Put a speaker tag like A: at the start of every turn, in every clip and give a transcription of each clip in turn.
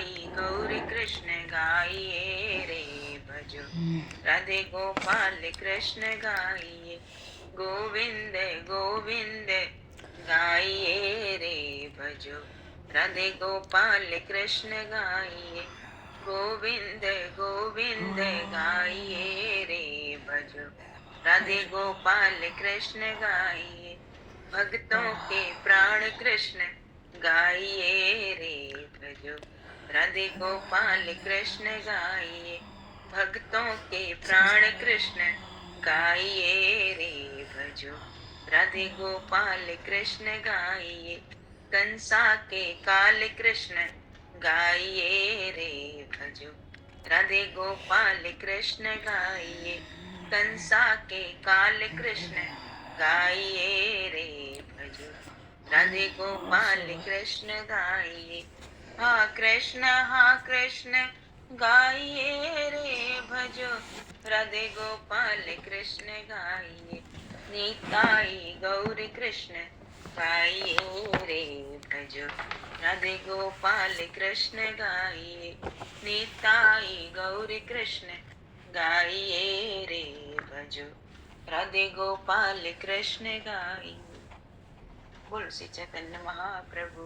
A: निताई गौरी कृष्ण गाइए रे भजो राधे गोपाल कृष्ण गाइए गोविंद गोविंद गाइए रे भजो राधे गोपाल कृष्ण गाइए गोविंद गोविंद गाइए रे भजो राधे गोपाल कृष्ण गाइए भक्तों के प्राण कृष्ण गाइए रे भजो राधे गोपाल कृष्ण गाइए भक्तों के प्राण कृष्ण गाइए रे भजो राधे गोपाल कृष्ण गाइए कंसा के काल कृष्ण गाइए रे भजो राधे गोपाल कृष्ण गाइए कंसा के काल कृष्ण गाइए रे भजो राधे गोपाल कृष्ण गाइए हा कृष्ण गाइए रे भजो राधे गोपाल कृष्ण गाइए निताई गौरी कृष्ण गाइए रे भजो राधे गोपाल कृष्ण गाइए निताई गौरी कृष्ण गाइए रे भजो राधे गोपाल कृष्ण गाइए। बोल श्री चैतन्य महाप्रभु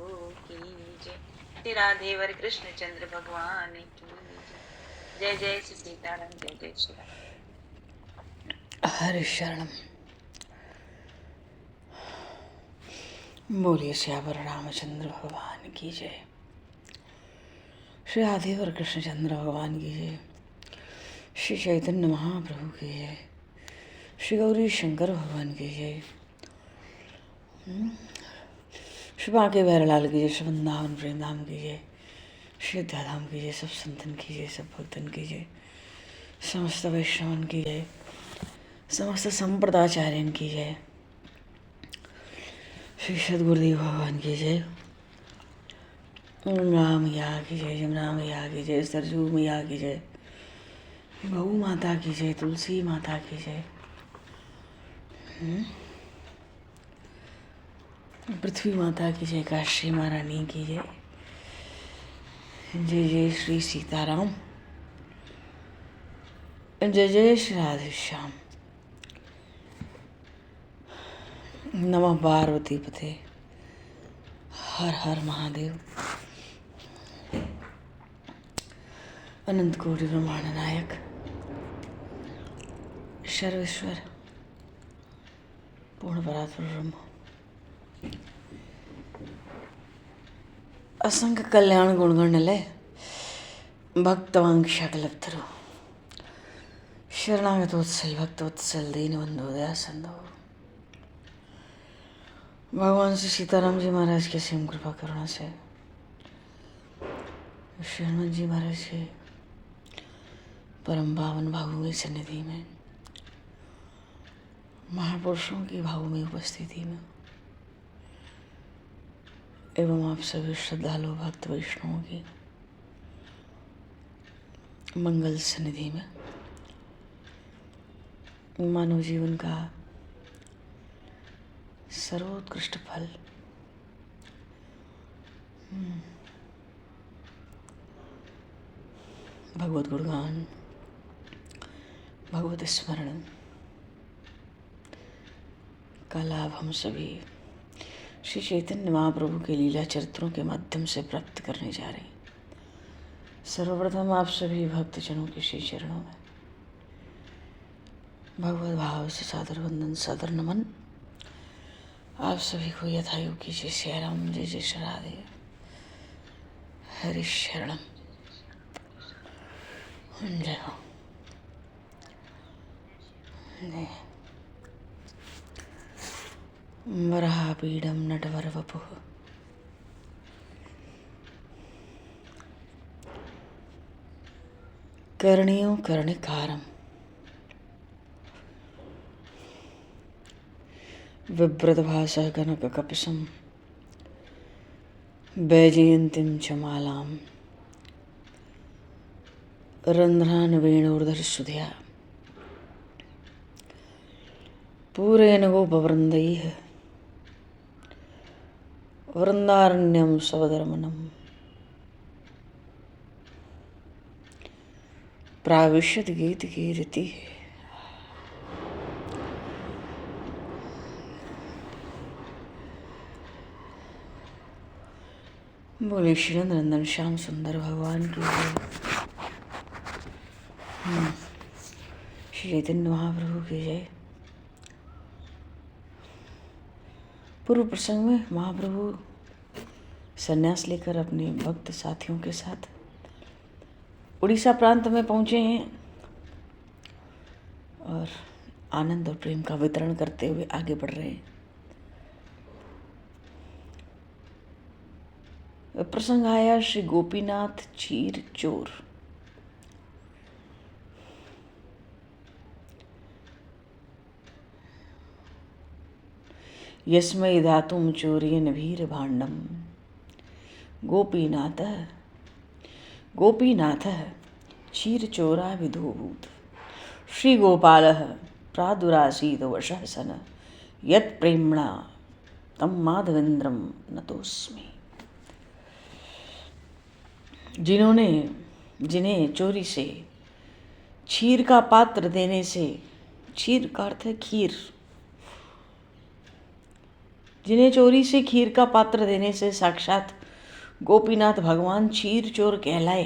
A: की जय। श्री राधेवर कृष्ण चंद्र भगवान की जय। जय जय श्री सीताराम, जय जय श्री राम।
B: हरि शरणम। बोलिए श्यावर रामचंद्र भगवान की जय। श्री राधेवर कृष्ण चंद्र भगवान की जय। श्री चैतन्य महाप्रभु की जय। श्री गौरी शंकर भगवान की जय। श्री बांके बहरलाल की जय। श्री वृंदावन प्रेमधाम की जय। श्री अयोध्याधाम की जय। सब संतन की जय, सब भक्तन की जय, समस्त वैष्णवन की जय, समस्त संप्रदाचार्यन की जय। श्री सद्गुरुदेव भगवान की जय। गंगा मैया की जय, जमुना मैया की जय, सरजू मैया की जय, गौ माता की जय, तुलसी माता की जय, पृथ्वी माता की जय, काशी महारानी की जय। जय जय श्री सीताराम, जय जय श्री राधे श्याम। नमः पार्वती पते, हर हर महादेव। अनंत कोटि ब्रह्मांड नायक, सर्वेश्वर, पूर्ण परात्पर ब्रह्म, असंख्य कल्याण गुणगणलय, भक्तवांक्षा कल्पतरु, शरणागतोत्सल भक्तवत्सल दीनबंधु दया सिंधु। भगवान श्री सीताराम जी महाराज की असीम कृपा करुणा से श्री हनुमान जी महाराज के परम पावन भावमयी सन्निधि में, महापुरुषों की भावमयी उपस्थिति में एवं आप सभी श्रद्धालु भक्त वैष्णवों की मंगल सन्निधि में मानव जीवन का सर्वोत्कृष्ट फल भगवत गुणगान, भगवत स्मरण का लाभ हम सभी श्री चैतन्य महाप्रभु के लीला चरित्रों के माध्यम से प्राप्त करने जा रहे हैं। सर्वप्रथम आप सभी भक्तजनों के श्री चरणों में भगवत भाव से सादर वंदन, सादर नमन। आप सभी को यथायोग्य जय श्री राम, जय जय श्री राधे, हरि शरणम, जय हो। जय वराहपीडं नटवरवपुः कर्णियों कर्णिकारं बिभ्रतभासः कनककपिशं वैजयन्तीं च मालां रन्ध्रान् वेणोर्धरसुधया पूरेण गोपवृन्दैः वृन्दारण्यं सवधर्मणम् प्राविशद गीत कीर्ति। बोले श्री नंदन श्याम सुंदर भगवान की जय। श्री चैतन्य महाप्रभु की जय। पूर्व प्रसंग में महाप्रभु संन्यास लेकर अपने भक्त साथियों के साथ उड़ीसा प्रांत में पहुंचे हैं और आनंद और प्रेम का वितरण करते हुए आगे बढ़ रहे हैं। प्रसंग आया श्री गोपीनाथ चीर चोर। यस्मै दातुं चोर्येन भीर भाण्डम गोपीनाथः चीरचोरा विधोभूत। श्रीगोपालः प्रादुरासीत् वशः सन यत् प्रेम्णा तं माधवेन्द्रं नतोस्मि। जिन्हें चोरी से क्षीर का पात्र देने से, क्षीर का अर्थ है खीर, जिन्हें चोरी से खीर का पात्र देने से साक्षात गोपीनाथ भगवान क्षीर चोर कहलाए,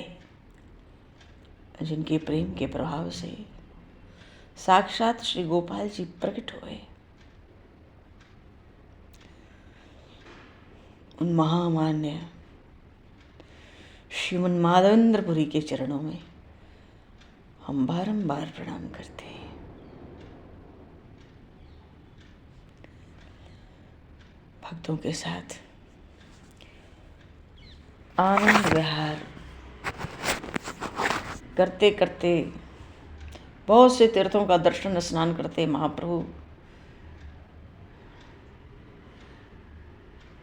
B: जिनके प्रेम के प्रभाव से साक्षात श्री गोपाल जी प्रकट हुए, उन महामान्य श्रीमन माधवेंद्रपुरी के चरणों में हम बारंबार प्रणाम करते हैं। भक्तों के साथ आनंद विहार करते करते बहुत से तीर्थों का दर्शन स्नान करते महाप्रभु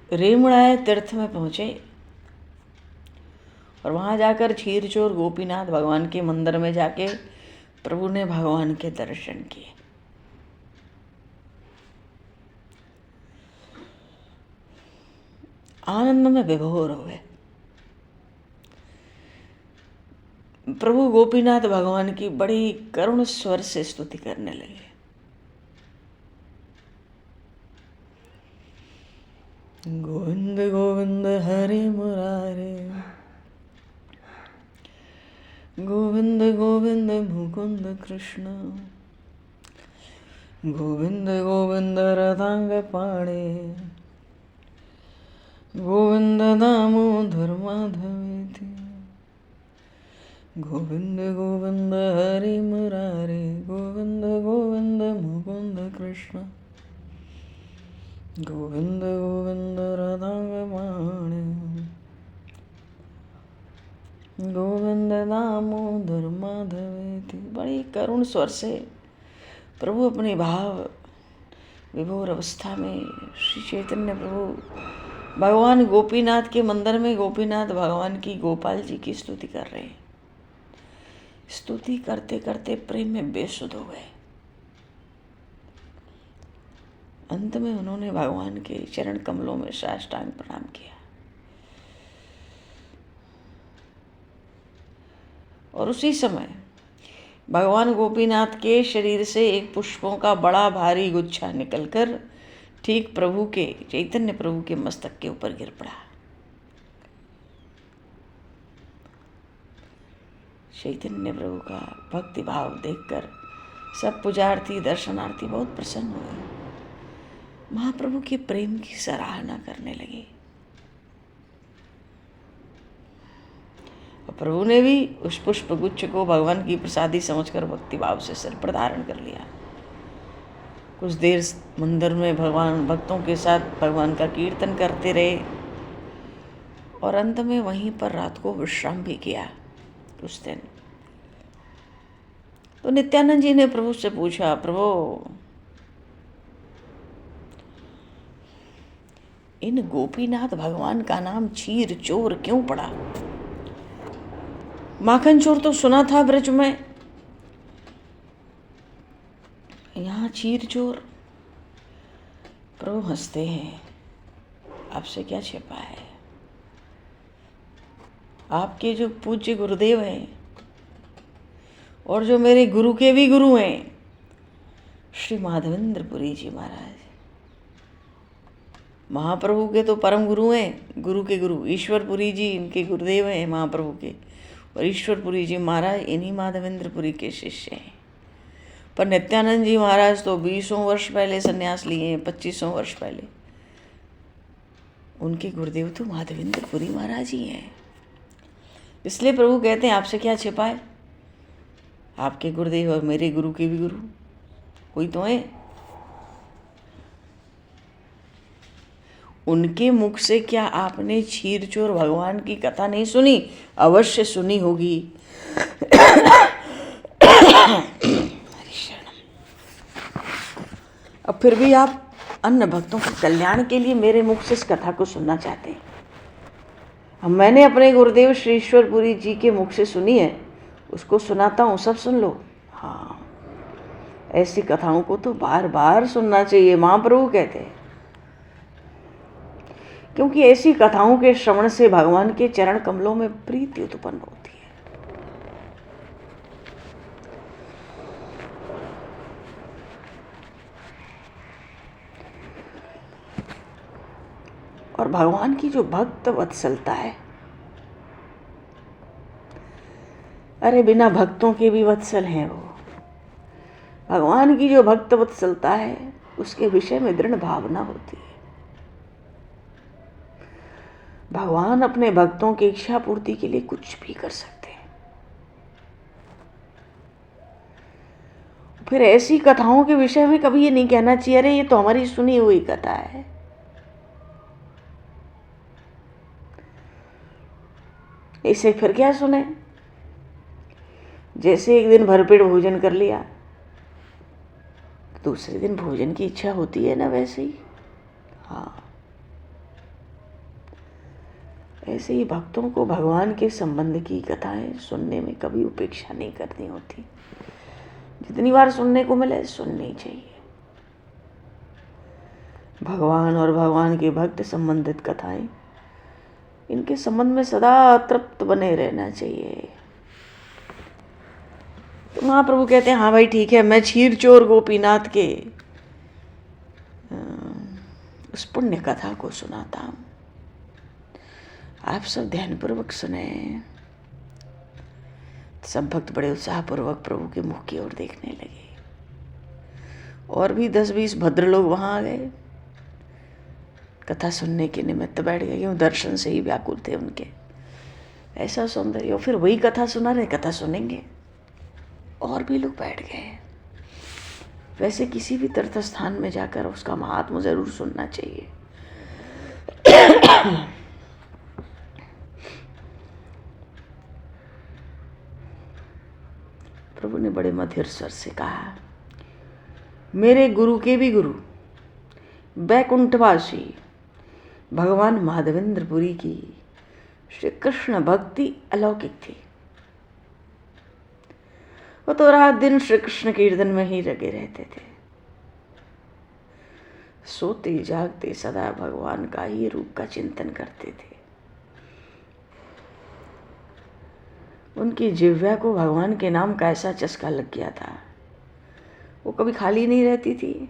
B: रेमुणाय तीर्थ में पहुंचे और वहां जाकर क्षीरचोर गोपीनाथ भगवान के मंदिर में जाके प्रभु ने भगवान के दर्शन किए। आनंद में विभोर हुए। प्रभु गोपीनाथ भगवान की बड़ी करुण स्वर से स्तुति करने लगे। गोविंद गोविंद हरे मुरारे, गोविंद गोविंद मुकुंद कृष्ण, गोविंद गोविंद रतांग पाणे, गोविंद दामोदर माधवेति, गोविंद गोविंद हरि मुरारे, गोविंद गोविंद मुकुंद कृष्ण, गोविंद गोविंद रतांग पाणे, गोविंद दामोदर माधवेति। बड़ी करुण स्वर से प्रभु अपने भाव विभोर अवस्था में श्री चैतन्य प्रभु भगवान गोपीनाथ के मंदिर में गोपीनाथ भगवान की गोपाल जी की स्तुति कर रहे हैं। स्तुति करते करते प्रेम में बेसुध हो गए। अंत में उन्होंने भगवान के चरण कमलों में साष्टांग प्रणाम किया और उसी समय भगवान गोपीनाथ के शरीर से एक पुष्पों का बड़ा भारी गुच्छा निकलकर ठीक प्रभु के, चैतन्य प्रभु के मस्तक के ऊपर गिर पड़ा। चैतन्य प्रभु का भक्ति भाव देखकर सब पुजार्थी दर्शनार्थी बहुत प्रसन्न हुए, महाप्रभु के प्रेम की सराहना करने लगे। और प्रभु ने भी उस पुष्प गुच्छ को भगवान की प्रसादी समझकर भक्ति भाव से सिर पर धारण कर लिया। कुछ देर मंदिर में भगवान भक्तों के साथ भगवान का कीर्तन करते रहे और अंत में वहीं पर रात को विश्राम भी किया कुछ दिन। तो नित्यानंद जी ने प्रभु से पूछा, प्रभु इन गोपीनाथ भगवान का नाम क्षीर चोर क्यों पड़ा? माखन चोर तो सुना था ब्रज में, यहाँ क्षीर चोर। प्रभु हंसते हैं, आपसे क्या छिपा है। आपके जो पूज्य गुरुदेव हैं और जो मेरे गुरु के भी गुरु हैं, श्री माधवेंद्रपुरी जी महाराज। महाप्रभु के तो परम गुरु हैं, गुरु के गुरु ईश्वरपुरी जी इनके गुरुदेव हैं महाप्रभु के, और ईश्वरपुरी जी महाराज इन्हीं माधवेंद्रपुरी के शिष्य हैं। पर नित्यानंद जी महाराज तो 20 वर्ष पहले संन्यास लिए हैं, 25 वर्ष पहले। उनके गुरुदेव तो माधवेंद्रपुरी महाराज ही हैं। इसलिए प्रभु कहते हैं आपसे क्या छिपा है, आपके गुरुदेव और मेरे गुरु के भी गुरु कोई तो है। उनके मुख से क्या आपने क्षीर चोर भगवान की कथा नहीं सुनी? अवश्य सुनी होगी। अब फिर भी आप अन्य भक्तों के कल्याण के लिए मेरे मुख से इस कथा को सुनना चाहते हैं। अब मैंने अपने गुरुदेव श्री ईश्वरपुरी जी के मुख से सुनी है, उसको सुनाता हूँ, सब सुन लो। हाँ, ऐसी कथाओं को तो बार बार सुनना चाहिए, महाप्रभु कहते हैं, क्योंकि ऐसी कथाओं के श्रवण से भगवान के चरण कमलों में प्रीति उत्पन्न होती है। और भगवान की जो भक्त वत्सलता है, अरे बिना भक्तों के भी वत्सल हैं वो। भगवान की जो भक्त वत्सलता है उसके विषय में दृढ़ भावना होती है। भगवान अपने भक्तों की इच्छा पूर्ति के लिए कुछ भी कर सकते हैं। फिर ऐसी कथाओं के विषय में कभी ये नहीं कहना चाहिए अरे ये तो हमारी सुनी हुई कथा है। इसे फिर क्या सुने? जैसे एक दिन भरपेट भोजन कर लिया, दूसरे दिन भोजन की इच्छा होती है ना, वैसे ही। हाँ, ऐसे ही भक्तों को भगवान के संबंध की कथाएं सुनने में कभी उपेक्षा नहीं करनी होती। जितनी बार सुनने को मिले सुननी चाहिए। भगवान और भगवान के भक्त संबंधित कथाएं, इनके संबंध में सदा तृप्त बने रहना चाहिए। तो महाप्रभु कहते हैं हाँ भाई ठीक है, मैं क्षीर चोर गोपीनाथ के उस पुण्य कथा को सुनाता हूँ, आप सब ध्यानपूर्वक सुने। सब भक्त बड़े उत्साहपूर्वक प्रभु के मुख की ओर देखने लगे, और भी 10-20 भद्र लोग वहां आ गए, कथा सुनने के निमित्त बैठ गए, क्यों दर्शन से ही व्याकुल थे उनके। ऐसा सौंदर्य, और फिर वही कथा सुना रहे, कथा सुनेंगे, और भी लोग बैठ गए। वैसे किसी भी तीर्थ स्थान में जाकर उसका महात्म जरूर सुनना चाहिए। प्रभु ने बड़े मधुर स्वर से कहा, मेरे गुरु के भी गुरु बैकुंठवासी भगवान माधवेंद्रपुरी की श्री कृष्ण भक्ति अलौकिक थी। वो तो रात दिन श्री कृष्ण कीर्तन में ही लगे रहते थे, सोते जागते सदा भगवान का ही रूप का चिंतन करते थे। उनकी जिह्वा को भगवान के नाम का ऐसा चस्का लग गया था, वो कभी खाली नहीं रहती थी।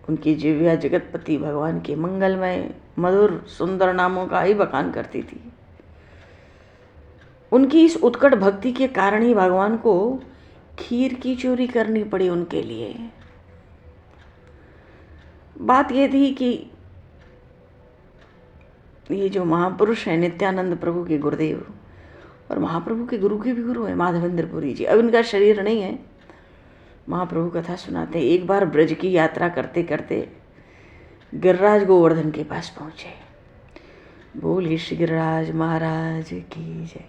B: उनकी जिह्वा जगतपति भगवान के मंगलमय मधुर सुंदर नामों का ही बखान करती थी। उनकी इस उत्कट भक्ति के कारण ही भगवान को खीर की चोरी करनी पड़ी उनके लिए। बात यह थी कि ये जो महापुरुष है नित्यानंद प्रभु के गुरुदेव, और महाप्रभु के गुरु के भी गुरु है माधवेंद्रपुरी जी, अब इनका शरीर नहीं है, महाप्रभु कथा सुनाते। एक बार ब्रज की यात्रा करते करते गिरिराज गोवर्धन के पास पहुंचे। बोलिए श्री गिरिराज महाराज की जय।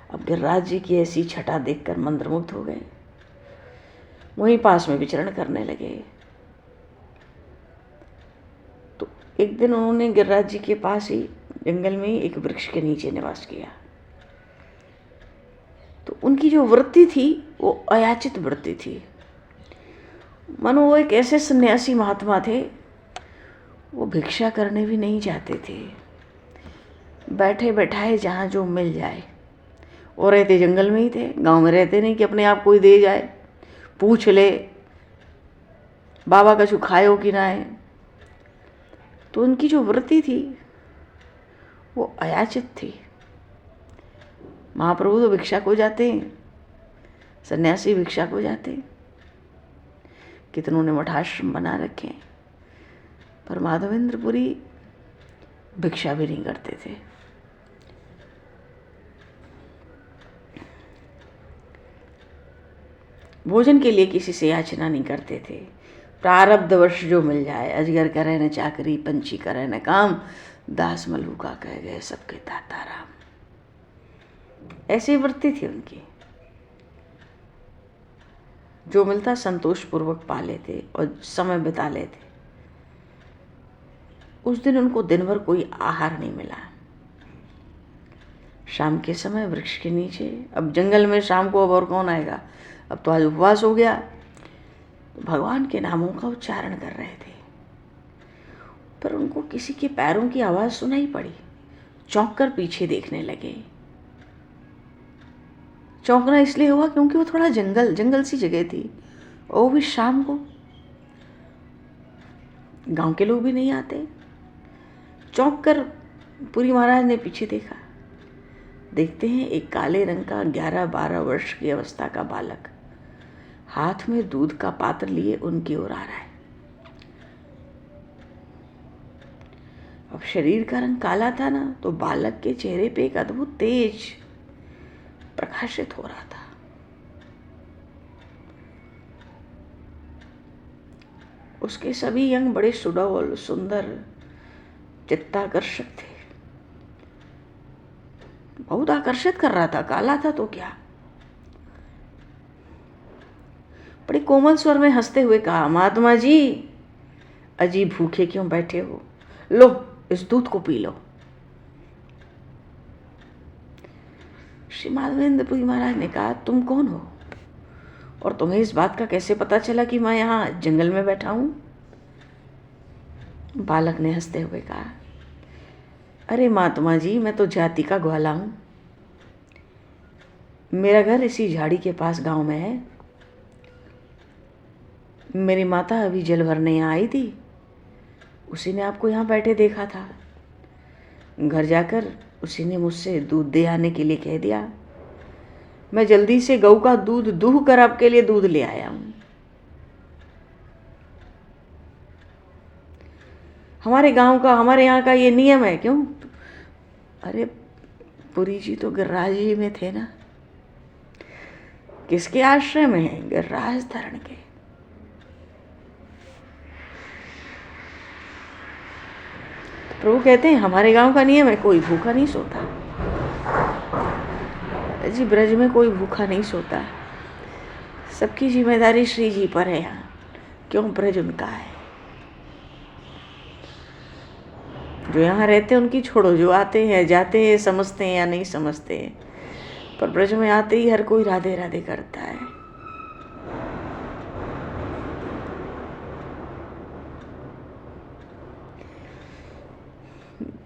B: अब गिरिराज जी की ऐसी छटा देखकर मंत्रमुग्ध हो गए, वहीं पास में विचरण करने लगे। तो एक दिन उन्होंने गिरिराज जी के पास ही जंगल में एक वृक्ष के नीचे निवास किया। तो उनकी जो वृत्ति थी वो अयाचित वृत्ति थी, मानो वो एक ऐसे सन्यासी महात्मा थे, वो भिक्षा करने भी नहीं चाहते थे, बैठे बैठाए जहाँ जो मिल जाए। वो रहते जंगल में ही थे, गांव में रहते नहीं कि अपने आप कोई दे जाए, पूछ ले बाबा कछु खायो कि ना है। तो उनकी जो वृत्ति थी वो अयाचित थी। महाप्रभु तो भिक्षा को जाते हैं, सन्यासी भिक्षा को जाते हैं, कितनों ने मठाश्रम बना रखे, पर माधवेंद्रपुरी भिक्षा भी नहीं करते थे। भोजन के लिए किसी से याचना नहीं करते थे। प्रारब्धवश जो मिल जाए, अजगर करे न चाकरी, पंछी करे न काम, दास मलूका कह गए सबके दाता राम। ऐसी वृत्ति थी उनकी। जो मिलता संतोष पूर्वक पा लेते और समय बिता लेते। उस दिन उनको दिन भर कोई आहार नहीं मिला। शाम के समय वृक्ष के नीचे, अब जंगल में शाम को अब और कौन आएगा, अब तो आज उपवास हो गया, तो भगवान के नामों का उच्चारण कर रहे थे। पर उनको किसी के पैरों की आवाज़ सुनाई पड़ी। चौंक कर पीछे देखने लगे। चौंकना इसलिए हुआ क्योंकि वो थोड़ा जंगल सी जगह थी, और वो भी शाम को। गांव के लोग भी नहीं आते। चौंक कर पुरी महाराज ने पीछे देखा। देखते हैं एक काले रंग का 11-12 वर्ष की अवस्था का बालक हाथ में दूध का पात्र लिए उनकी ओर आ रहा है। अब शरीर का रंग काला था ना, तो बालक के चेहरे पे एक अद्भुत तेज प्रकाशित हो रहा था। उसके सभी अंग बड़े सुडौल, सुंदर, चित्ताकर्षक थे। बहुत आकर्षित कर रहा था। काला था तो क्या। बड़े कोमल स्वर में हंसते हुए कहा, महात्मा जी अजीब भूखे क्यों बैठे हो, लो इस दूध को पी लो। श्री माधवेंद्रपुरी महाराज ने कहा, तुम कौन हो और तुम्हें इस बात का कैसे पता चला कि मैं यहाँ जंगल में बैठा हूँ? बालक ने हंसते हुए कहा, अरे महात्मा जी मैं तो जाति का ग्वाला हूँ। मेरा घर इसी झाड़ी के पास गांव में है। मेरी माता अभी जल भरने यहाँ आई थी, उसी ने आपको यहाँ बैठे देखा था। घर जाकर उसी ने मुझसे दूध दे आने के लिए कह दिया। मैं जल्दी से गऊ का दूध दूह कर आपके लिए दूध ले आया हूँ। हमारे गांव का, हमारे यहाँ का ये नियम है। क्यों? अरे पुरी जी तो गिरिराज जी में थे ना। किसके आश्रय में है? गिरिराज धरण के। प्रभु कहते हैं हमारे गांव का नियम है, कोई भूखा नहीं सोता। जी ब्रज में कोई भूखा नहीं सोता। सबकी जिम्मेदारी श्री जी पर है यहाँ। क्यों? ब्रज उनका है। जो यहाँ रहते हैं उनकी छोड़ो, जो आते हैं जाते हैं, समझते हैं या नहीं समझते हैं, पर ब्रज में आते ही हर कोई राधे राधे करता है।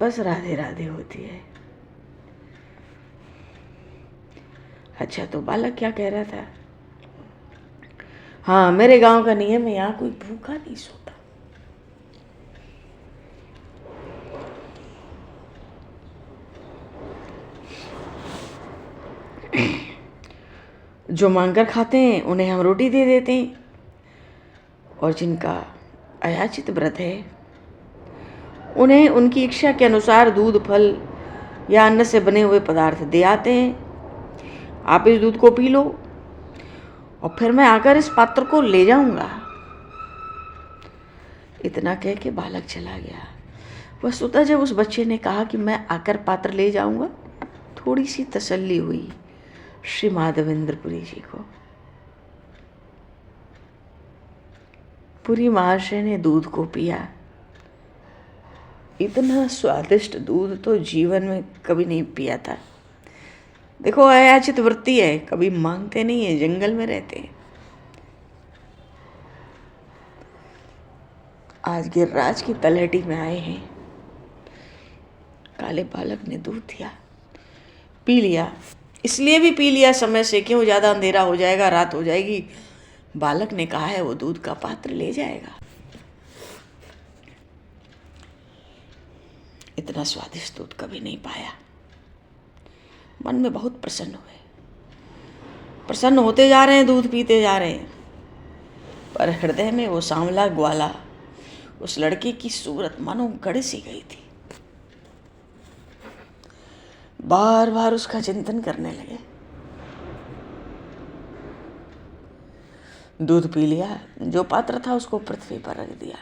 B: बस राधे राधे होती है। अच्छा, तो बालक क्या कह रहा था? हाँ, मेरे गांव का नियम है, यहाँ कोई भूखा नहीं सोता। जो मांगकर खाते हैं उन्हें हम रोटी दे देते हैं, और जिनका अयाचित व्रत है उन्हें उनकी इच्छा के अनुसार दूध, फल या अन्न से बने हुए पदार्थ दे आते हैं। आप इस दूध को पी लो और फिर मैं आकर इस पात्र को ले जाऊंगा। इतना कह के बालक चला गया। वस्तुतः जब उस बच्चे ने कहा कि मैं आकर पात्र ले जाऊंगा, थोड़ी सी तसल्ली हुई श्री माधवेंद्रपुरी जी को। पुरी महाशय ने दूध को पिया। इतना स्वादिष्ट दूध तो जीवन में कभी नहीं पिया था। देखो, अयाचित वृत्ति है, कभी मांगते नहीं है, जंगल में रहते हैं। आज गिरिराज की तलहटी में आए हैं काले बालक ने दूध दिया, पी लिया। इसलिए भी पी लिया समय से, क्यों ज़्यादा अंधेरा हो जाएगा, रात हो जाएगी। बालक ने कहा है वो दूध का पात्र ले जाएगा। इतना स्वादिष्ट दूध कभी नहीं पाया। मन में बहुत प्रसन्न हुए, प्रसन्न होते जा रहे हैं, दूध पीते जा रहे हैं, पर हृदय में वो सांवला ग्वाला, उस लड़के की सूरत मानो गड़ सी गई थी। बार बार उसका चिंतन करने लगे। दूध पी लिया, जो पात्र था उसको पृथ्वी पर रख दिया।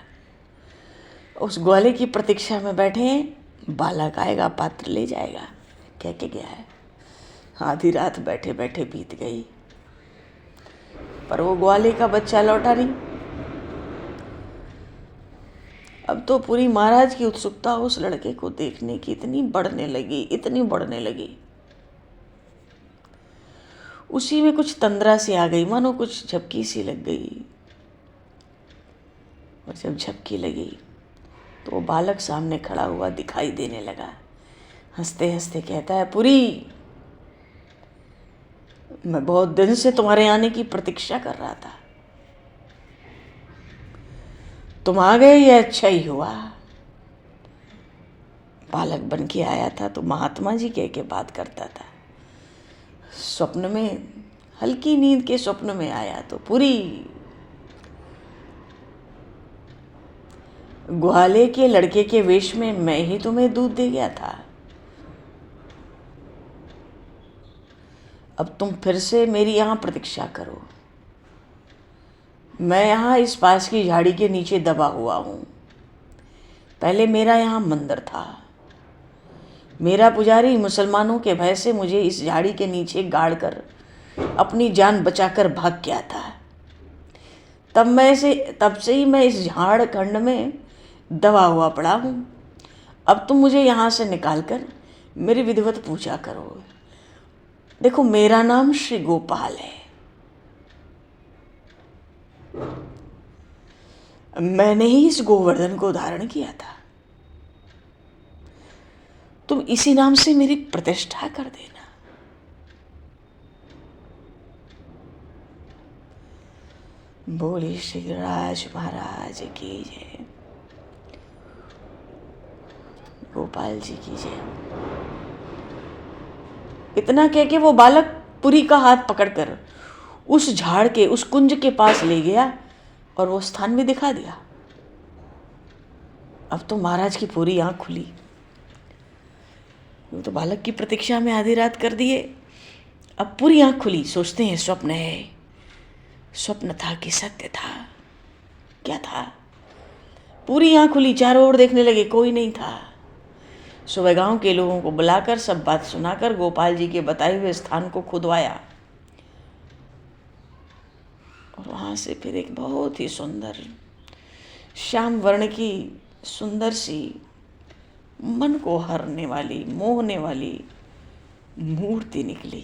B: उस ग्वाले की प्रतीक्षा में बैठे हैं, बालक आएगा पात्र ले जाएगा कह के गया है। आधी रात बैठे बैठे बीत गई, पर वो ग्वाले का बच्चा लौटा नहीं। अब तो पूरी महाराज की उत्सुकता उस लड़के को देखने की इतनी बढ़ने लगी। उसी में कुछ तंद्रा सी आ गई, मानो कुछ झपकी सी लग गई। और जब झपकी लगी तो वो बालक सामने खड़ा हुआ दिखाई देने लगा। हंसते हंसते कहता है, पुरी, मैं बहुत दिन से तुम्हारे आने की प्रतीक्षा कर रहा था। तुम आ गए, ये अच्छा ही हुआ। बालक बन के आया था तो महात्मा जी कह के बात करता था। स्वप्न में, हल्की नींद के स्वप्न में आया तो पूरी ग्वाले के लड़के के वेश में मैं ही तुम्हें दूध दे गया था। अब तुम फिर से मेरी यहाँ प्रतीक्षा करो। मैं यहाँ इस पास की झाड़ी के नीचे दबा हुआ हूँ। पहले मेरा यहाँ मंदिर था। मेरा पुजारी मुसलमानों के भय से मुझे इस झाड़ी के नीचे गाड़ कर अपनी जान बचाकर भाग गया था। तब से ही मैं इस झाड़ खंड में दबा हुआ पड़ा हूँ। अब तुम मुझे यहाँ से निकाल कर मेरी विधिवत पूजा करो। देखो, मेरा नाम श्री गोपाल है। मैंने ही इस गोवर्धन को धारण किया था। तुम इसी नाम से मेरी प्रतिष्ठा कर देना। बोली श्री राज महाराज की जय, गोपाल जी की जय। इतना कह के वो बालक पुरी का हाथ पकड़कर उस झाड़ के, उस कुंज के पास ले गया और वो स्थान भी दिखा दिया। अब तो महाराज की पूरी आंख खुली। वो तो बालक की प्रतीक्षा में आधी रात कर दिए, अब पूरी आंख खुली। सोचते हैं स्वप्न है, स्वप्न था कि सत्य था, क्या था? पूरी आंख खुली, चारों ओर देखने लगे, कोई नहीं था। सुबह गांव के लोगों को बुलाकर सब बात सुनाकर गोपाल जी के बताए हुए स्थान को खुदवाया और वहां से फिर एक बहुत ही सुंदर श्याम वर्ण की सुंदर सी, मन को हरने वाली, मोहने वाली मूर्ति निकली।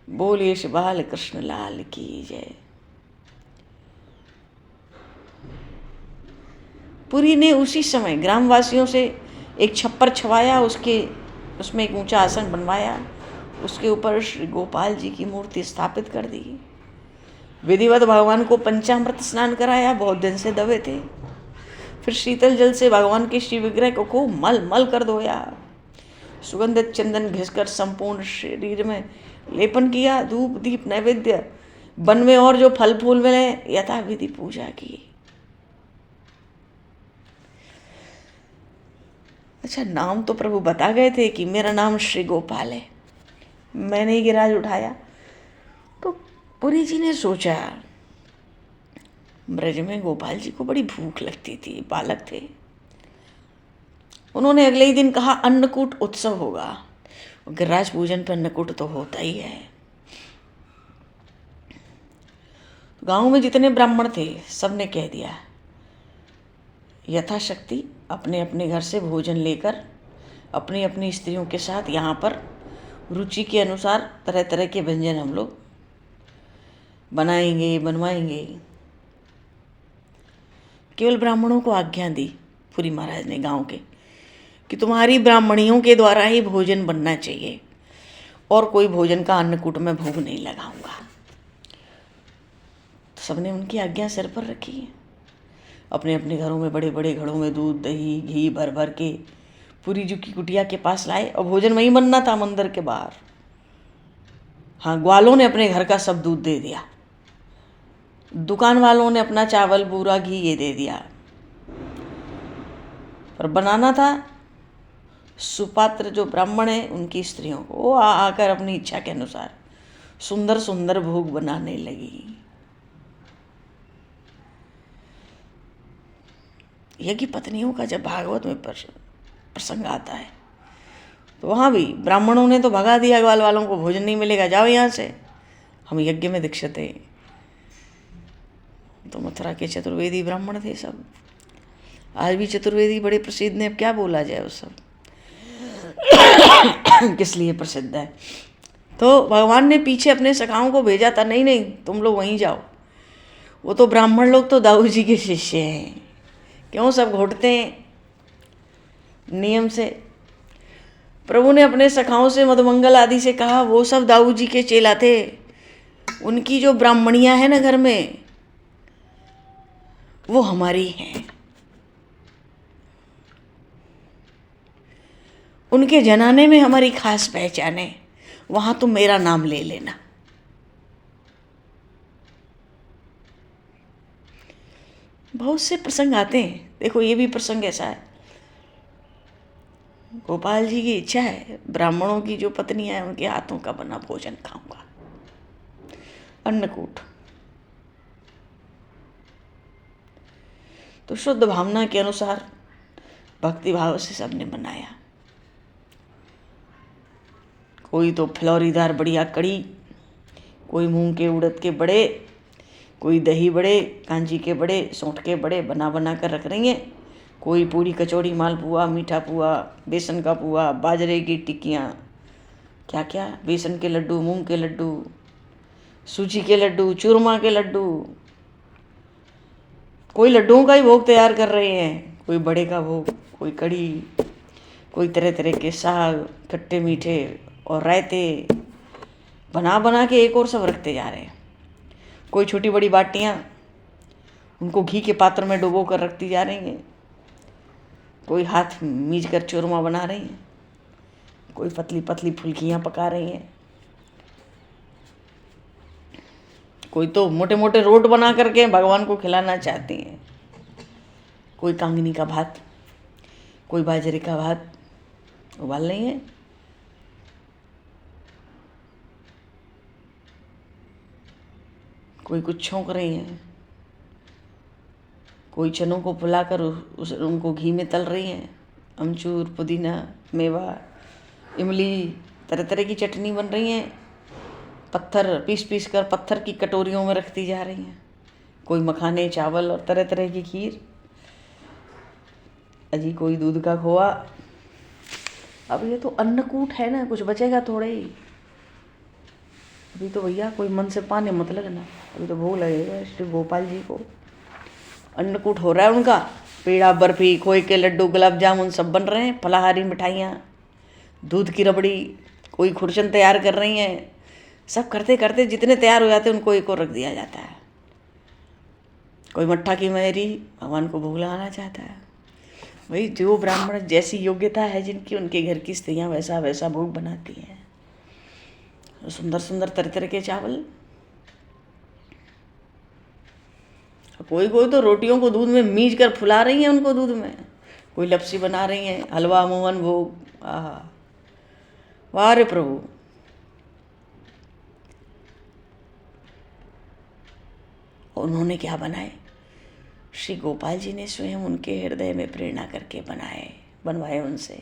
B: बोलिए श्री बाल कृष्ण लाल की जय। पुरी ने उसी समय ग्रामवासियों से एक छप्पर छवाया, उसमें एक ऊंचा आसन बनवाया, उसके ऊपर श्री गोपाल जी की मूर्ति स्थापित कर दी। विधिवत भगवान को पंचामृत स्नान कराया, बहुत दिन से दबे थे। फिर शीतल जल से भगवान के श्री विग्रह को खूब मल मल कर धोया। सुगंधित चंदन घिसकर संपूर्ण शरीर में लेपन किया। धूप दीप नैवेद्य, वन में और जो फल फूल मिले, यथाविधि पूजा की। अच्छा, नाम तो प्रभु बता गए थे कि मेरा नाम श्री गोपाल है। मैंने ही गिराज उठाया। तो पुरी जी ने सोचा, ब्रज में गोपाल जी को बड़ी भूख लगती थी, बालक थे। उन्होंने अगले ही दिन कहा अन्नकूट उत्सव होगा। गिरिराज पूजन पर अन्नकूट तो होता ही है। गांव में जितने ब्राह्मण थे सबने कह दिया, यथाशक्ति अपने अपने घर से भोजन लेकर अपनी अपनी स्त्रियों के साथ यहाँ पर रुचि के अनुसार तरह तरह के व्यंजन हम लोग बनाएंगे, बनवाएंगे। केवल ब्राह्मणों को आज्ञा दी पुरी महाराज ने गांव के। कि तुम्हारी ब्राह्मणियों के द्वारा ही भोजन बनना चाहिए और कोई भोजन का अन्नकूट में भोग नहीं लगाऊंगा। तो सबने उनकी आज्ञा सिर पर रखी है। अपने अपने घरों में बड़े बड़े घड़ों में दूध दही घी भर भर के पूरी जी की कुटिया के पास लाए और भोजन वहीं बनना था मंदिर के बाहर। हाँ, ग्वालों ने अपने घर का सब दूध दे दिया, दुकान वालों ने अपना चावल बूरा घी ये दे दिया, पर बनाना था सुपात्र जो ब्राह्मण है उनकी स्त्रियों को। वो आकर अपनी इच्छा के अनुसार सुंदर सुंदर भोग बनाने लगी। यज्ञ पत्नियों का जब भागवत में प्रसंग आता है तो वहाँ भी ब्राह्मणों ने तो भगा दिया, ग्वाल वालों को भोजन नहीं मिलेगा, जाओ यहाँ से, हम यज्ञ में दीक्षित थे। तो मथुरा के चतुर्वेदी ब्राह्मण थे सब। आज भी चतुर्वेदी बड़े प्रसिद्ध ने, अब क्या बोला जाए वो सब किस लिए प्रसिद्ध है। तो भगवान ने पीछे अपने सखाओं को भेजा था, नहीं नहीं तुम लोग वहीं जाओ। वो तो ब्राह्मण लोग तो दाऊ जी के शिष्य हैं, क्यों सब घोटते हैं नियम से। प्रभु ने अपने सखाओं से मधुमंगल आदि से कहा, वो सब दाऊ जी के चेला थे, उनकी जो ब्राह्मणियां हैं ना घर में वो हमारी हैं, उनके जनाने में हमारी खास पहचान है, वहां तुम मेरा नाम ले लेना। बहुत से प्रसंग आते हैं, देखो ये भी प्रसंग ऐसा है। गोपाल जी की इच्छा है ब्राह्मणों की जो पत्नियां हैं उनके हाथों का बना भोजन खाऊंगा, अन्नकूट। तो शुद्ध भावना के अनुसार भक्ति भाव से सबने बनाया। कोई तो फ्लौरीदार बढ़िया कड़ी, कोई मूंग के उड़द के बड़े, कोई दही बड़े, कांजी के बड़े, सौंठ के बड़े बना बना कर रख रही हैं। कोई पूरी कचौड़ी, मालपुआ, मीठा पुआ, बेसन का पुआ, बाजरे की टिक्कियाँ, क्या क्या, बेसन के लड्डू, मूंग के लड्डू, सूजी के लड्डू, चूरमा के लड्डू। कोई लड्डुओं का ही भोग तैयार कर रहे हैं, कोई बड़े का भोग, कोई कड़ी, कोई तरह तरह के साग, खट्टे मीठे और रायते बना बना के एक और सब रखते जा रहे हैं। कोई छोटी बड़ी बाटियाँ उनको घी के पात्र में डुबो कर रखती जा रही हैं। कोई हाथ मीज कर चूरमा बना रही हैं, कोई पतली पतली फुल्कियाँ पका रही हैं, कोई तो मोटे मोटे रोट बना करके भगवान को खिलाना चाहती हैं। कोई कांगनी का भात, कोई बाजरे का भात उबाल रही है। कोई कुछ छौंक रही हैं, कोई चनों को फुलाकर उनको घी में तल रही हैं। अमचूर, पुदीना, मेवा, इमली, तरह तरह की चटनी बन रही हैं। पत्थर पीस पीस कर पत्थर की कटोरियों में रखती जा रही हैं। कोई मखाने, चावल और तरह तरह की खीर, अजी कोई दूध का खोआ। अब ये तो अन्नकूट है ना, कुछ बचेगा थोड़े ही। अभी तो भैया कोई मन से पाने मत लगना, अभी तो भोग लगेगा श्री गोपाल जी को। अन्नकूट हो रहा है उनका, पेड़ा, बर्फी, खोए के लड्डू, गुलाब जामुन सब बन रहे हैं, फलाहारी मिठाइयाँ, दूध की रबड़ी, कोई खुरचन तैयार कर रही हैं। सब करते करते जितने तैयार हो जाते हैं उनको एक और रख दिया जाता है। कोई मट्ठा की मेहरी भगवान को भोग लगाना चाहता है। वही जो ब्राह्मण जैसी योग्यता है जिनकी, उनके घर की स्त्रियाँ वैसा वैसा भोग बनाती हैं। सुंदर सुंदर तरह तरह के चावल। कोई कोई तो रोटियों को दूध में मीज कर फुला रही हैं उनको दूध में। कोई लपसी बना रही हैं, हलवा, मोहन भोग। आहा, वाह रे प्रभु। उन्होंने क्या बनाए? श्री गोपाल जी ने स्वयं उनके हृदय में प्रेरणा करके बनवाए उनसे।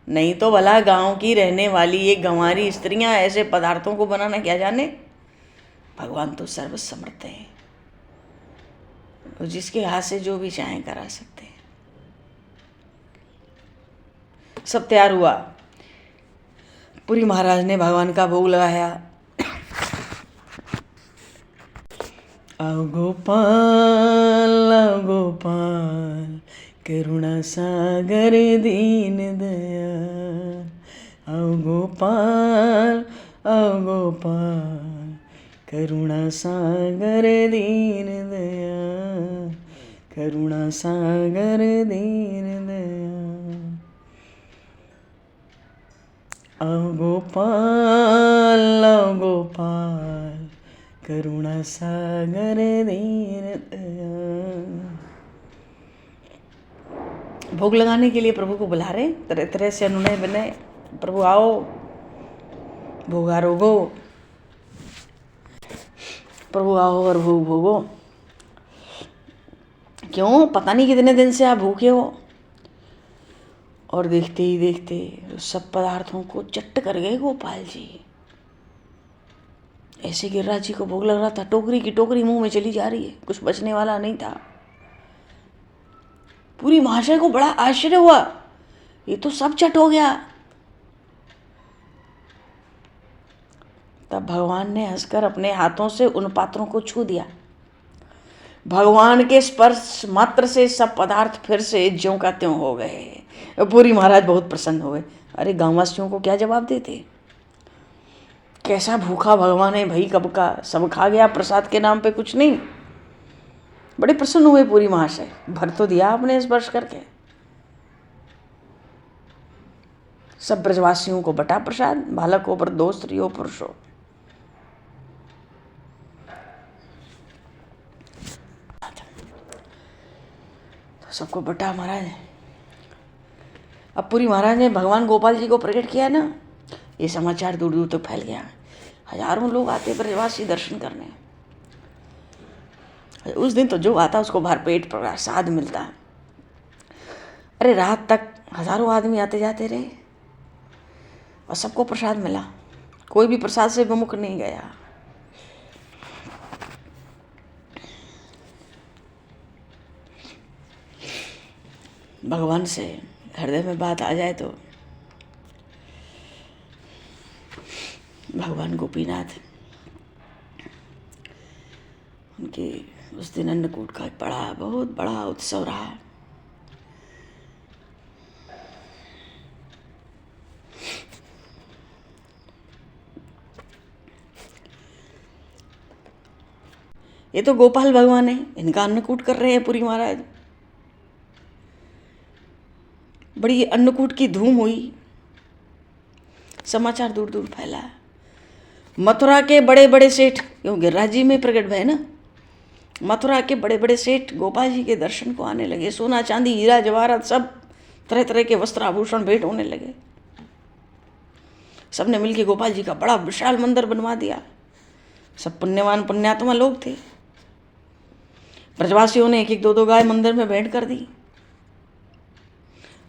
B: नहीं तो भला गांव की रहने वाली ये गंवारी स्त्रियां ऐसे पदार्थों को बनाना क्या जाने। भगवान तो सर्वसमर्थ हैं, जिसके हाथ से जो भी चाहें करा सकते हैं। सब तैयार हुआ, पुरी महाराज ने भगवान का भोग लगाया। आओ गोपाल करुणा सागर दीन दयाल, आओ गोपाल आओ गोपाल, करुणा सागर दीन दयाल, करुणा सागर दीन दयाल, आओ गोपाल, करुणा सागर दीन दयाल। भोग लगाने के लिए प्रभु को बुला रहे, तरह तरह से अनुनय विनय, प्रभु आओ भोगारोगो, प्रभु आओ और भोग भोगो। क्यों? पता नहीं कितने दिन से आप भूखे हो। और देखते ही देखते सब पदार्थों को चट्ट कर गए गोपाल जी। ऐसे गिरिराज जी को भोग लग रहा था, टोकरी की टोकरी मुंह में चली जा रही है, कुछ बचने वाला नहीं था। पूरी महाशय को बड़ा आश्चर्य हुआ, ये तो सब चट हो गया। तब भगवान ने हंसकर अपने हाथों से उन पात्रों को छू दिया। भगवान के स्पर्श मात्र से सब पदार्थ फिर से ज्यों का त्यों हो गए। पूरी महाराज बहुत प्रसन्न हुए। अरे गांववासियों को क्या जवाब देते? कैसा भूखा भगवान है भाई, कब का सब खा गया, प्रसाद के नाम पे कुछ नहीं। बड़े प्रसन्न हुए पूरी महाशय, भर तो दिया आपने स्पर्श करके। सब ब्रजवासियों को बटा प्रसाद, बालक हो, वृद्ध हो, स्त्री हो, पुरुष हो। तो सबको बटा महाराज। अब पूरी महाराज ने भगवान गोपाल जी को प्रकट किया ना, ये समाचार दूर दूर तक फैल गया। हजारों लोग आते ब्रजवासी दर्शन करने। उस दिन तो जो आता उसको भरपेट प्रसाद मिलता। अरे रात तक हजारों आदमी आते जाते रहे और सबको प्रसाद मिला, कोई भी प्रसाद से विमुख नहीं गया। भगवान से हृदय में बात आ जाए तो भगवान गोपीनाथ, उनके उस दिन अन्नकूट का बहुत बड़ा उत्सव रहा। ये तो गोपाल भगवान है, इनका अन्नकूट कर रहे हैं पूरी महाराज। बड़ी अन्नकूट की धूम हुई, समाचार दूर दूर फैला। मथुरा के बड़े बड़े सेठ, क्यों गिरिराज जी में प्रकट भय ना, मथुरा के बड़े बड़े सेठ गोपाल जी के दर्शन को आने लगे। सोना चांदी हीरा जवाहरात सब तरह तरह के वस्त्र आभूषण भेंट होने लगे। सबने मिलकर गोपाल जी का बड़ा विशाल मंदिर बनवा दिया। सब पुण्यवान पुण्यात्मा लोग थे। ब्रजवासियों ने एक एक दो गाय मंदिर में भेंट कर दी।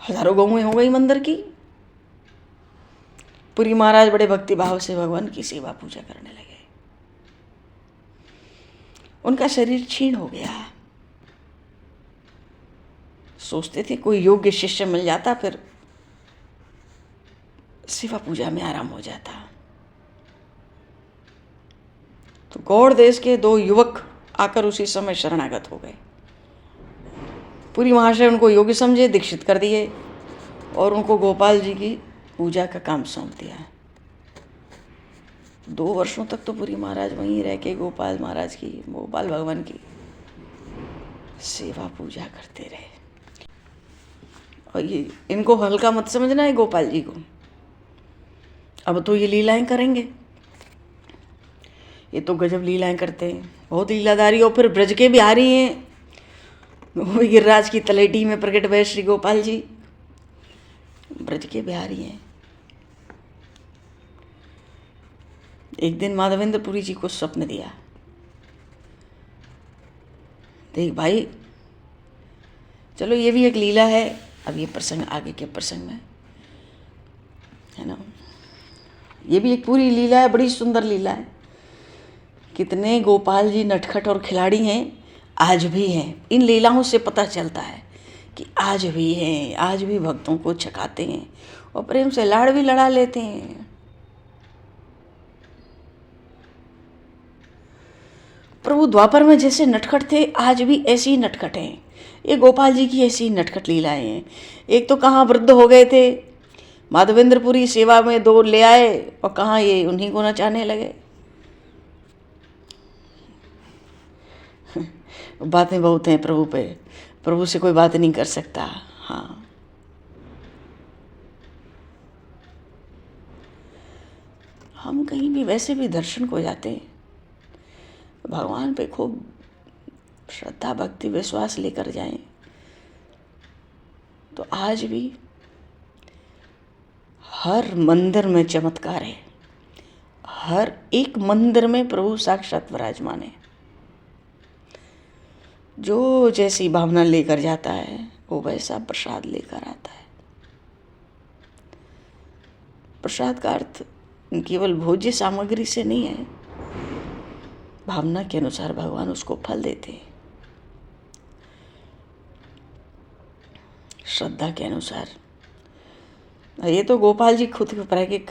B: हजारों गौएं हो गई मंदिर की। पूरी महाराज बड़े भक्ति भाव से भगवान की सेवा पूजा करने लगे। उनका शरीर क्षीण हो गया। सोचते थे कोई योग्य शिष्य मिल जाता, फिर सेवा पूजा में आराम हो जाता। तो गौड़ देश के 2 युवक आकर उसी समय शरणागत हो गए। पूरी महाशय उनको योग्य समझे, दीक्षित कर दिए और उनको गोपाल जी की पूजा का काम सौंप दिया। 2 वर्षों तक तो पूरी महाराज वहीं रह के गोपाल महाराज की, गोपाल भगवान की सेवा पूजा करते रहे। और ये इनको हल्का मत समझना है गोपाल जी को। अब तो ये लीलाएं करेंगे, ये तो गजब लीलाएं करते हैं, बहुत लीलाधारी। और फिर ब्रज के बिहारी हैं, वो गिरिराज की तलेटी में प्रकट भय श्री गोपाल जी, ब्रज के बिहारी हैं। एक दिन माधवेंद्रपुरी जी को स्वप्न दिया, देख भाई चलो ये भी एक लीला है। अब ये प्रसंग आगे के प्रसंग में है ना, ये भी एक पूरी लीला है, बड़ी सुंदर लीला है। कितने गोपाल जी नटखट और खिलाड़ी हैं, आज भी हैं। इन लीलाओं से पता चलता है कि आज भी हैं, आज भी भक्तों को छकाते हैं और प्रेम से लाड़ भी लड़ा लेते हैं। प्रभु द्वापर में जैसे नटखट थे, आज भी ऐसे ही नटखट हैं। ये गोपाल जी की ऐसी नटखट लीलाएं हैं। एक तो कहाँ वृद्ध हो गए थे, माधवेंद्रपुरी सेवा में 2 ले आए और कहाँ ये उन्हीं को नचाने लगे। बातें बहुत हैं प्रभु पे, प्रभु से कोई बात नहीं कर सकता। हाँ, हम कहीं भी वैसे भी दर्शन को जाते हैं, भगवान पे खूब श्रद्धा भक्ति विश्वास लेकर जाएं, तो आज भी हर मंदिर में चमत्कार है, हर एक मंदिर में प्रभु साक्षात विराजमान है। जो जैसी भावना लेकर जाता है वो वैसा प्रसाद लेकर आता है। प्रसाद का अर्थ केवल भोज्य सामग्री से नहीं है, भावना के अनुसार भगवान उसको फल देते हैं, श्रद्धा के अनुसार। ये तो गोपाल जी खुद के ऊपर के,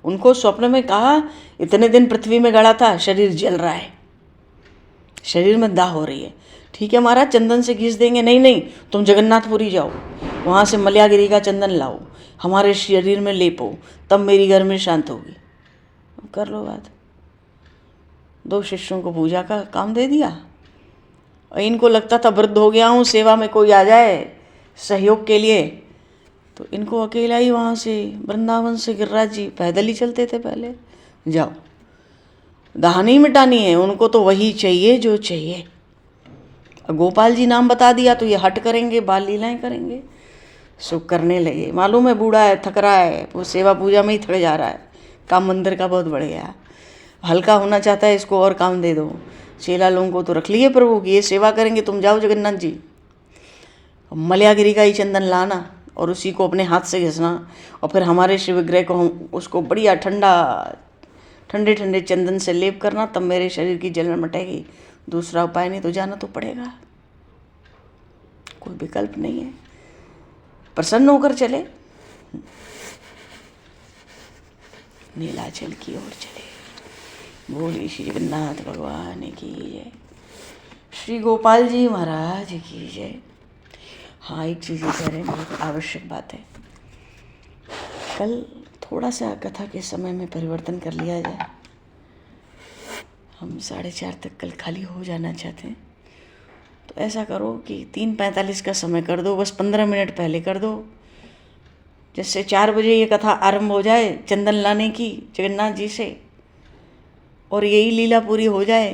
B: उनको स्वप्न में कहा इतने दिन पृथ्वी में गड़ा था, शरीर जल रहा है, शरीर में दाह हो रही है। ठीक है महाराज, चंदन से घिस देंगे। नहीं नहीं, तुम जगन्नाथपुरी जाओ, वहाँ से मल्यागिरी का चंदन लाओ, हमारे शरीर में लेपो, तब मेरी गर्मी शांत होगी। कर लो बात। 2 शिष्यों को पूजा का काम दे दिया, और इनको लगता था वृद्ध हो गया हूँ, सेवा में कोई आ जाए सहयोग के लिए, तो इनको अकेला ही वहाँ से वृंदावन से गिरिराज जी पैदल ही चलते थे पहले। जाओ, दाह नहीं मिटानी है, उनको तो वही चाहिए जो चाहिए। गोपाल जी नाम बता दिया तो ये हट करेंगे, बाल लीलाएं करेंगे। सो करने लगे। मालूम है बूढ़ा है, थक रहा है, वो सेवा पूजा में ही थक जा रहा है, काम मंदिर का बहुत बढ़ गया, हल्का होना चाहता है, इसको और काम दे दो। चेला लोगों को तो रख लिए प्रभु की, ये सेवा करेंगे, तुम जाओ जगन्नाथ जी, मल्यागिरी का ही चंदन लाना और उसी को अपने हाथ से घिसना, और फिर हमारे शिव विग्रह को हम उसको बढ़िया ठंडे ठंडे चंदन से लेप करना, तब मेरे शरीर की जलन मटेगी। दूसरा उपाय नहीं, तो जाना तो पड़ेगा, कोई विकल्प नहीं है। प्रसन्न होकर चले, नीलाचल की ओर चले। बोली श्री जगन्नाथ भगवान की जय, श्री गोपाल जी महाराज की जय। हाँ, एक चीज़ ये कह रहे हैं, बहुत आवश्यक बात है, कल थोड़ा सा कथा के समय में परिवर्तन कर लिया जाए। हम 4:30 तक कल खाली हो जाना चाहते हैं, तो ऐसा करो कि 3:45 का समय कर दो, बस 15 मिनट पहले कर दो, जिससे 4 बजे ये कथा आरंभ हो जाए चंदन लाने की जगन्नाथ जी से, और यही लीला पूरी हो जाए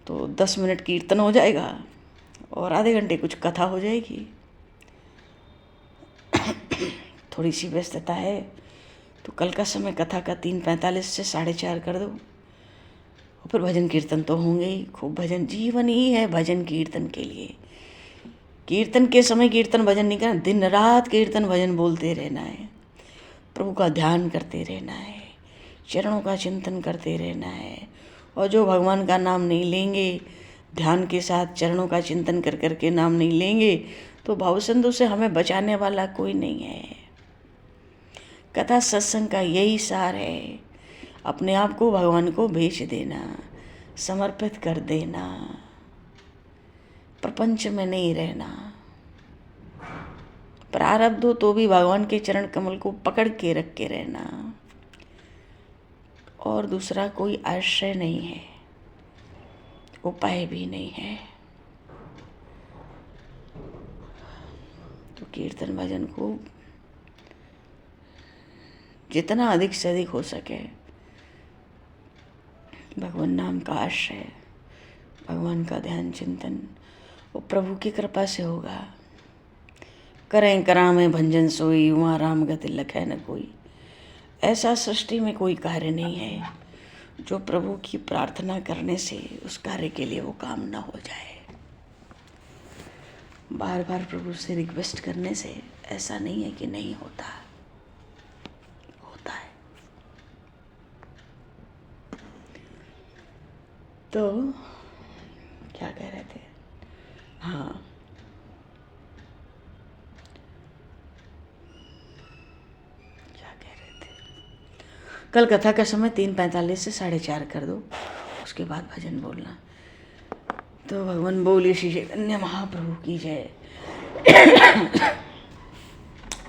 B: तो 10 मिनट कीर्तन हो जाएगा और आधे घंटे कुछ कथा हो जाएगी। थोड़ी सी व्यस्तता है तो कल का समय कथा का 3:45 से 4:30 कर दो, और फिर भजन कीर्तन तो होंगे ही, खूब भजन। जीवन ही है भजन कीर्तन के लिए। कीर्तन के समय कीर्तन भजन नहीं करना, दिन रात कीर्तन भजन बोलते रहना है, प्रभु का ध्यान करते रहना है, चरणों का चिंतन करते रहना है। और जो भगवान का नाम नहीं लेंगे, ध्यान के साथ चरणों का चिंतन कर करके नाम नहीं लेंगे, तो भावसिंधु से हमें बचाने वाला कोई नहीं है। कथा सत्संग का यही सार है, अपने आप को भगवान को बेच देना, समर्पित कर देना, प्रपंच में नहीं रहना। प्रारब्ध हो तो भी भगवान के चरण कमल को पकड़ के रख के रहना, और दूसरा कोई आश्रय नहीं है, उपाय भी नहीं है। तो कीर्तन भजन को जितना अधिक से अधिक हो सके भगवान नाम का आश्रय, भगवान का ध्यान चिंतन, वो प्रभु की कृपा से होगा। करें करामें भंजन सोई, उमा राम गति लखै न कोई। ऐसा सृष्टि में कोई कार्य नहीं है जो प्रभु की प्रार्थना करने से उस कार्य के लिए वो काम न हो जाए। बार बार प्रभु से रिक्वेस्ट करने से ऐसा नहीं है कि नहीं होता, होता है। तो क्या कह रहे थे? हाँ, क्या कह रहे थे? कल कथा का समय 3:45 से 4:30 कर दो, उसके बाद भजन बोलना। तो भगवान बोले श्री चैतन्य महाप्रभु की जय,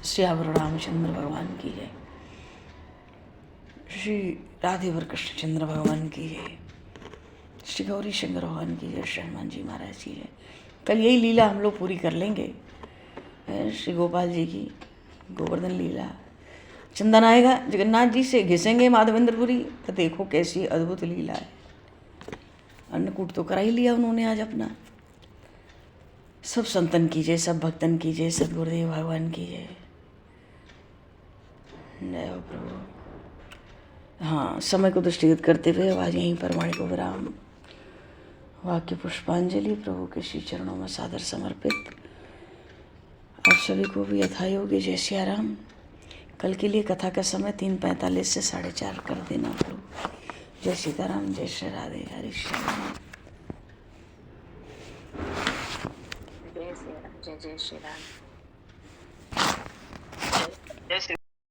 B: श्यावर रामचंद्र भगवान की जय, श्री राधेवर कृष्णचंद्र भगवान की जय, श्री गौरी शंकर भगवान की जय, श्री हनुमान जी महाराज की जय। कल यही लीला हम लोग पूरी कर लेंगे, श्री गोपाल जी की गोवर्धन लीला। चंदन आएगा जगन्नाथ जी से घिसेंगे माधवेंद्रपुरी, तो देखो कैसी अद्भुत लीला है। अन्नकूट तो करा ही लिया उन्होंने आज अपना। सब संतन की जय, सब भक्तन की जय, सदगुरुदेव भगवान की जय। जय हो प्रभु। हाँ, समय को दृष्टिगत करते हुए आज यहीं पर वाणी को विराम। वाक्य पुष्पांजलि प्रभु के श्री चरणों में सादर समर्पित। आप सभी को भी यथायोग्य जय सिया राम। कल के लिए कथा का समय 3:45 से 4:30 कर देना प्रभु। जय सीताराम, जय श्री राधे, हरि श्री राम।
A: जय श्री राम, जय जय श्री राम।